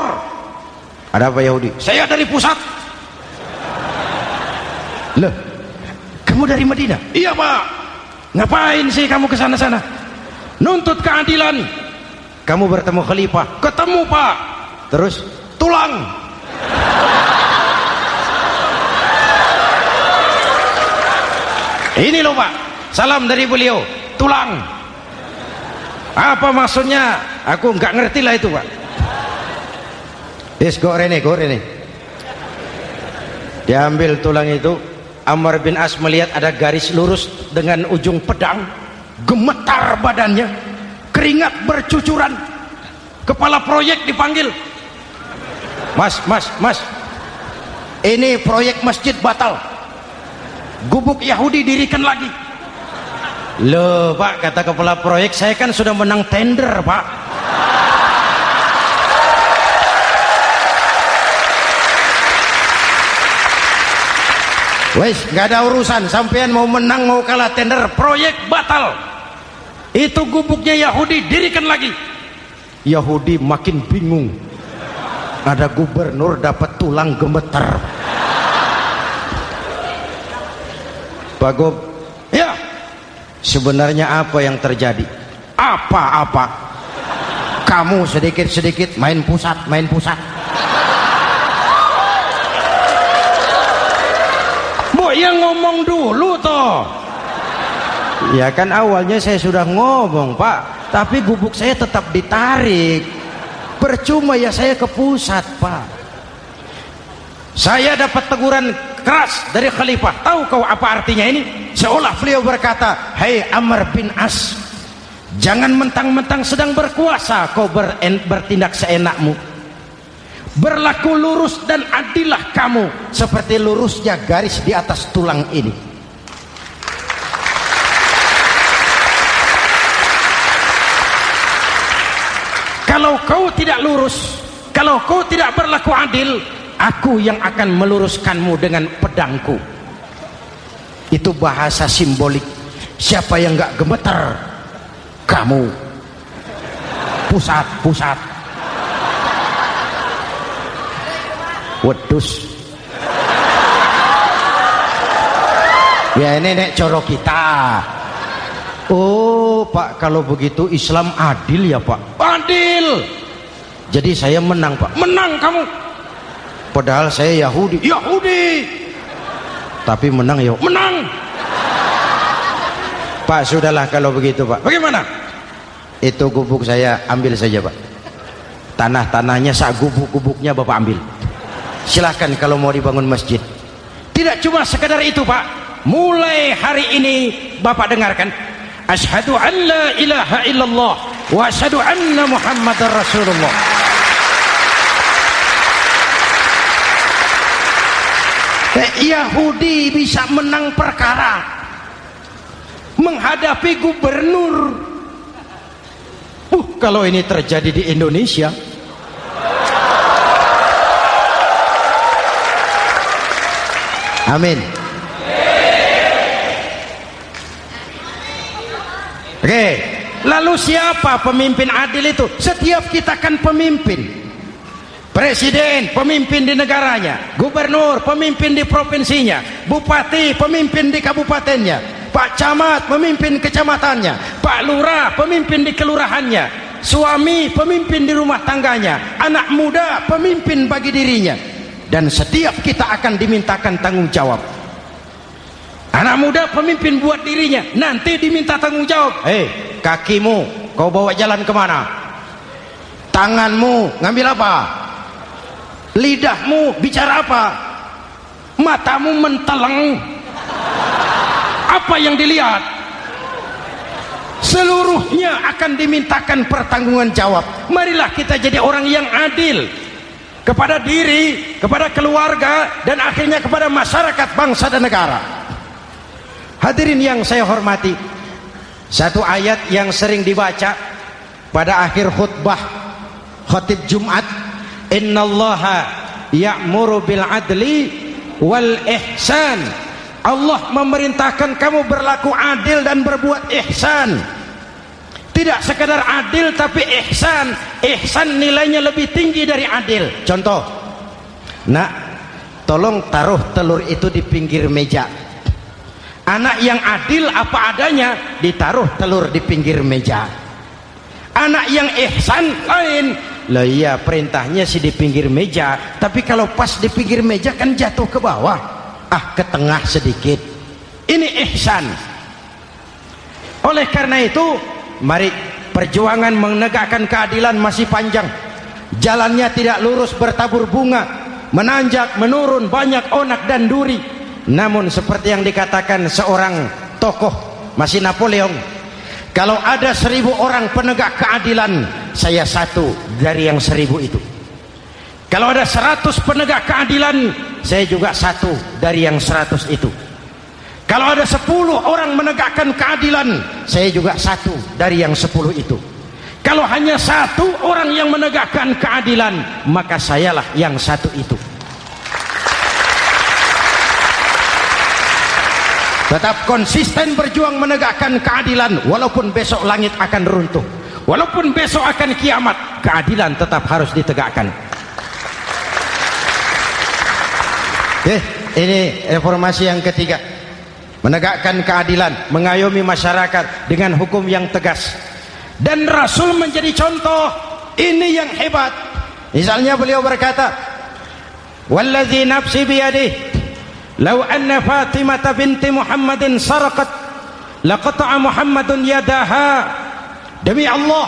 Ada apa Yahudi? Saya dari pusat. Loh, kamu dari Madinah? Iya Pak. Ngapain sih kamu ke sana-sana? Nuntut keadilan. Kamu bertemu khalifah? Ketemu Pak. Terus tulang. Ini loh Pak, salam dari beliau, tulang. Apa maksudnya? Aku nggak ngerti lah itu Pak. Go rene. Diambil tulang itu. Amr bin As melihat ada garis lurus dengan ujung pedang, gemetar badannya, keringat bercucuran. Kepala proyek dipanggil. Mas, ini proyek masjid batal, gubuk Yahudi dirikan lagi. Loh Pak, kata kepala proyek, saya kan sudah menang tender Pak. Wes, nggak ada urusan, sampean mau menang mau kalah tender, proyek batal. Itu gubuknya Yahudi dirikan lagi. Yahudi makin bingung. Ada gubernur dapat tulang gemeter. Pak Gob, ya, sebenarnya apa yang terjadi? Apa-apa. Kamu sedikit-sedikit main pusat. Bu, yang ngomong dulu toh. Ya kan awalnya saya sudah ngomong Pak, tapi gubuk saya tetap ditarik. Percuma ya saya ke pusat Pak. Saya dapat teguran keras dari khalifah. Tahu kau apa artinya ini? Seolah beliau berkata, "Hei Amr bin As, jangan mentang-mentang sedang berkuasa kau bertindak seenakmu. berlaku lurus dan adillah kamu seperti lurusnya garis di atas tulang ini. Kalau kau tidak lurus, kalau kau tidak berlaku adil, aku yang akan meluruskanmu dengan pedangku. Itu bahasa simbolik. Siapa yang gak gemeter? Kamu. Pusat. Wedus. Ya ini nek coro kita. Oh Pak, kalau begitu Islam adil ya Pak? Adil. Jadi saya menang Pak. Menang kamu. Padahal saya Yahudi. Tapi menang ya. Menang. Pak, sudahlah kalau begitu Pak. Bagaimana? Itu gubuk saya ambil saja Pak. Tanah-tanahnya sak gubuk-gubuknya Bapak ambil. Silahkan kalau mau dibangun masjid. Tidak cuma sekedar itu Pak. Mulai hari ini Bapak dengarkan. Asyhadu an la ilaha illallah wa asyhadu anna Muhammadar Rasulullah. Yahudi bisa menang perkara menghadapi gubernur. Kalau ini terjadi di Indonesia, amin. Oke, lalu siapa pemimpin adil itu? Setiap kita kan pemimpin. Presiden pemimpin di negaranya, gubernur pemimpin di provinsinya, bupati pemimpin di kabupatennya, Pak Camat pemimpin kecamatannya, Pak Lurah pemimpin di kelurahannya, suami pemimpin di rumah tangganya, anak muda pemimpin bagi dirinya. Dan setiap kita akan dimintakan tanggung jawab. Anak muda pemimpin buat dirinya, nanti diminta tanggung jawab. Kakimu kau bawa jalan kemana? Tanganmu ngambil apa? Lidahmu bicara apa? Matamu menteleng, apa yang dilihat? Seluruhnya akan dimintakan pertanggungan jawab. Marilah kita jadi orang yang adil kepada diri, kepada keluarga, dan akhirnya kepada masyarakat, bangsa dan negara. Hadirin yang saya hormati, satu ayat yang sering dibaca pada akhir khutbah khatib Jumat, innallaha ya'muru bil adli wal ihsan. Allah memerintahkan kamu berlaku adil dan berbuat ihsan. Tidak sekadar adil tapi ihsan. Ihsan nilainya lebih tinggi dari adil. Contoh, nak, tolong taruh telur itu di pinggir meja. Anak yang adil apa adanya, ditaruh telur di pinggir meja. Anak yang ihsan lain. Lah iya, perintahnya sih di pinggir meja, tapi kalau pas di pinggir meja kan jatuh ke bawah, ke tengah sedikit. Ini ihsan. Oleh karena itu, mari, perjuangan menegakkan keadilan masih panjang. Jalannya tidak lurus bertabur bunga, menanjak menurun, banyak onak dan duri. Namun seperti yang dikatakan seorang tokoh, masih Napoleon, kalau ada 1000 orang penegak keadilan, saya satu dari yang 1000 itu. Kalau ada 100 penegak keadilan, saya juga satu dari yang 100 itu. Kalau ada 10 orang menegakkan keadilan, saya juga satu dari yang 10 itu. Kalau hanya 1 orang yang menegakkan keadilan, maka sayalah yang 1 itu. Tetap konsisten berjuang menegakkan keadilan, walaupun besok langit akan runtuh, walaupun besok akan kiamat, keadilan tetap harus ditegakkan. Ini reformasi yang ketiga, menegakkan keadilan, mengayomi masyarakat dengan hukum yang tegas. Dan Rasul menjadi contoh. Ini yang hebat. Misalnya beliau berkata, wallazi nafsi biyadihi law anna Fatimah binti Muhammadin sarqat laqata'a Muhammadun yadaha. Demi Allah,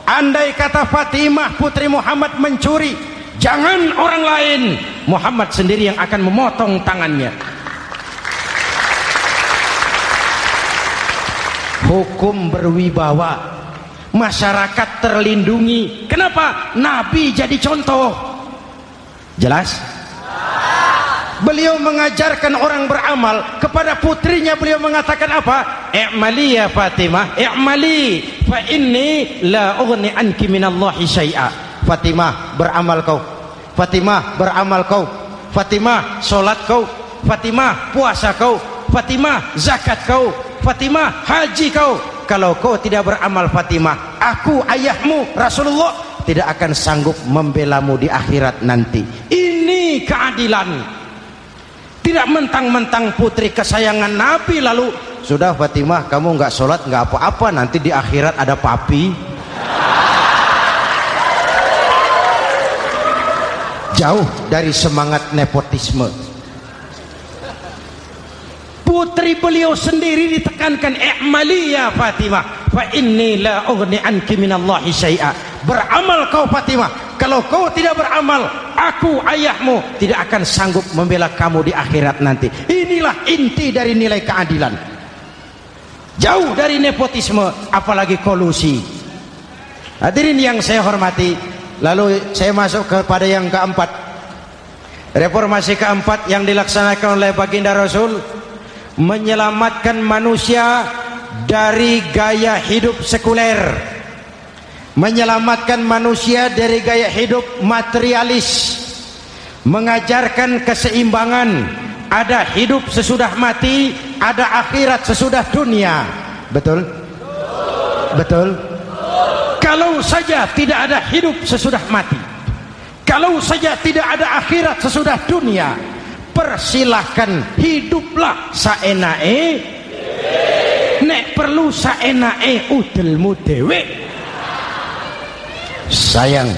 andai kata Fatimah putri Muhammad mencuri, jangan orang lain, Muhammad sendiri yang akan memotong tangannya. Hukum berwibawa, masyarakat terlindungi. Kenapa? Nabi jadi contoh. Jelas? Beliau mengajarkan orang beramal. Kepada putrinya beliau mengatakan apa? I'mali ya Fatimah, i'mali fa inni la ughni anki minallahi syai'a. Fatimah, beramal kau. Fatimah, beramal kau. Fatimah, solat kau. Fatimah, puasa kau. Fatimah, zakat kau. Fatimah, haji kau. Kalau kau tidak beramal Fatimah, aku ayahmu Rasulullah tidak akan sanggup membelamu di akhirat nanti. Ini keadilan. Tidak mentang-mentang putri kesayangan Nabi lalu sudah Fatimah kamu nggak sholat nggak apa-apa, nanti di akhirat ada papi. Jauh dari semangat nepotisme. Putri beliau sendiri ditekankan, i'mali ya Fatimah fa inni la ughni anki minallahi syai'a. Beramal kau Fatimah, kalau kau tidak beramal, aku ayahmu tidak akan sanggup membela kamu di akhirat nanti. Inilah inti dari nilai keadilan. Jauh dari nepotisme, apalagi kolusi. Hadirin yang saya hormati, lalu saya masuk kepada yang keempat. Reformasi keempat yang dilaksanakan oleh baginda Rasul, menyelamatkan manusia dari gaya hidup sekuler, menyelamatkan manusia dari gaya hidup materialis, mengajarkan keseimbangan. Ada hidup sesudah mati, ada akhirat sesudah dunia. Betul? Betul? Kalau saja tidak ada hidup sesudah mati, kalau saja tidak ada akhirat sesudah dunia, persilahkan hiduplah saenae, nek perlu saenae udelmu dewe. Sayang.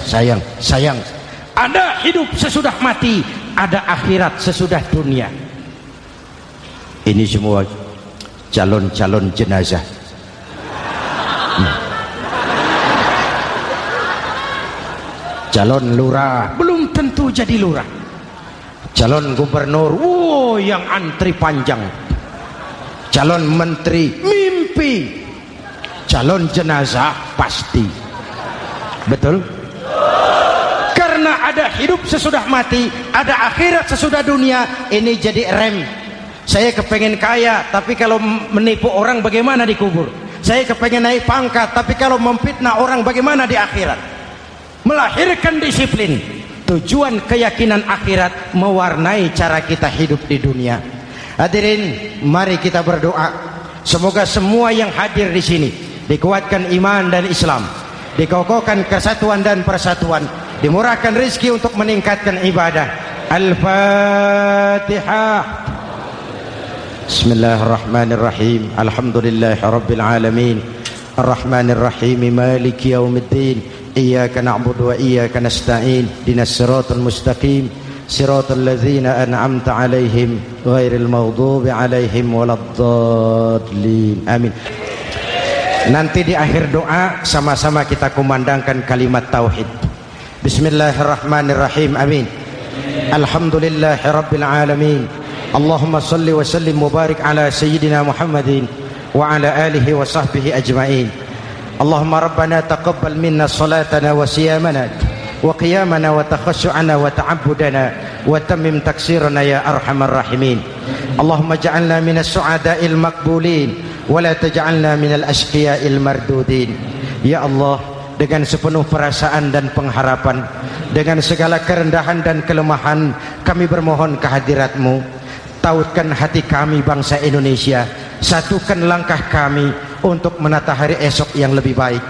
Ada hidup sesudah mati, ada akhirat sesudah dunia. Ini semua calon-calon jenazah. Calon lurah belum tentu jadi lurah. Calon gubernur, yang antri panjang. Calon menteri, mimpi. Calon jenazah pasti. Betul? Karena ada hidup sesudah mati, ada akhirat sesudah dunia. Ini jadi rem. Saya kepengen kaya, tapi kalau menipu orang bagaimana dikubur? Saya kepengen naik pangkat, tapi kalau memfitnah orang bagaimana di akhirat? Melahirkan disiplin. Tujuan keyakinan akhirat mewarnai cara kita hidup di dunia. Hadirin, mari kita berdoa. Semoga semua yang hadir di sini dikuatkan iman dan Islam, dikokohkan kesatuan dan persatuan, dimurahkan rezeki untuk meningkatkan ibadah. Al-Fatihah. Bismillahirrahmanirrahim. Alhamdulillahirabbil alamin. Arrahmanirrahim. Maliki yaumiddin. Iyyaka na'budu wa iyyaka nasta'in. Ihdinas siratal mustaqim. Siratal ladzina an'amta 'alaihim ghairil maghdubi 'alaihim waladdallin. Amin. Nanti di akhir doa sama-sama kita kumandangkan kalimat tauhid. Bismillahirrahmanirrahim. Amin. Alhamdulillahirabbil alamin. Allahumma salli wa sallim mubarak ala sayyidina Muhammadin wa ala alihi wa sahbihi ajma'in. Allahumma rabbana taqabbal minna salatana wa siyamana wa qiyamana wa takhashu'ana wa ta'abbudana wa tammim taksirana ya arhamar rahimin. Allahumma ja'alna minas su'ada'il maqbulin wa la taj'alna minal ashqiya'il mardudin. Ya Allah, dengan sepenuh perasaan dan pengharapan, dengan segala kerendahan dan kelemahan, kami bermohon kehadirat-Mu. Tautkan hati kami bangsa Indonesia, satukan langkah kami untuk menata hari esok yang lebih baik.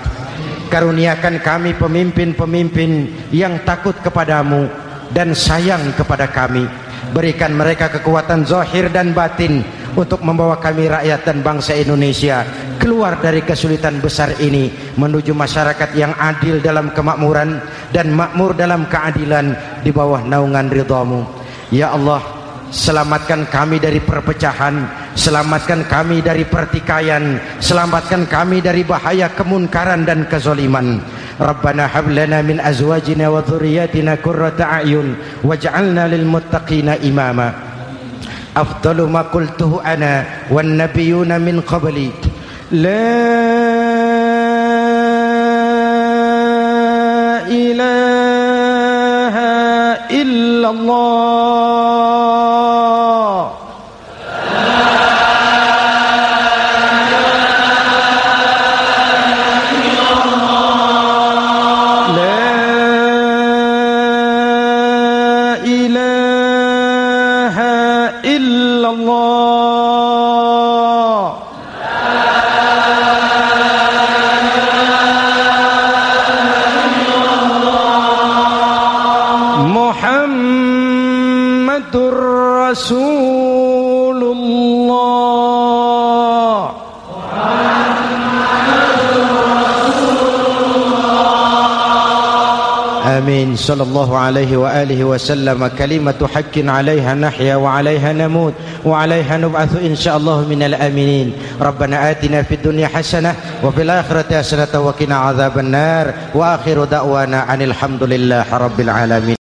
Karuniakan kami pemimpin-pemimpin yang takut kepadamu dan sayang kepada kami. Berikan mereka kekuatan zahir dan batin untuk membawa kami rakyat dan bangsa Indonesia keluar dari kesulitan besar ini menuju masyarakat yang adil dalam kemakmuran dan makmur dalam keadilan di bawah naungan ridha-Mu. Ya Allah, selamatkan kami dari perpecahan, selamatkan kami dari pertikaian, selamatkan kami dari bahaya kemunkaran dan kezaliman. Rabbana hab lana min azwajina wa dhurriyyatina qurrata a'yun waj'alna lil muttaqina imama. Afdalu ma qultuhu ana wan nabiyyuna min qabli la ilaha illallah. Muhammadur Rasulullah. Amin. Sallallahu alaihi wa alihi wa sallam. Kalimatu haqqin 'alaiha nahya wa 'alaiha namut wa 'alaiha nub'atsu insyaallah minal aminin. Rabbana atina fid dunya hasanah wa fil akhirati hasanah wa qina adzabannar. Wa akhiru da'wana 'anil hamdulillahi rabbil alamin.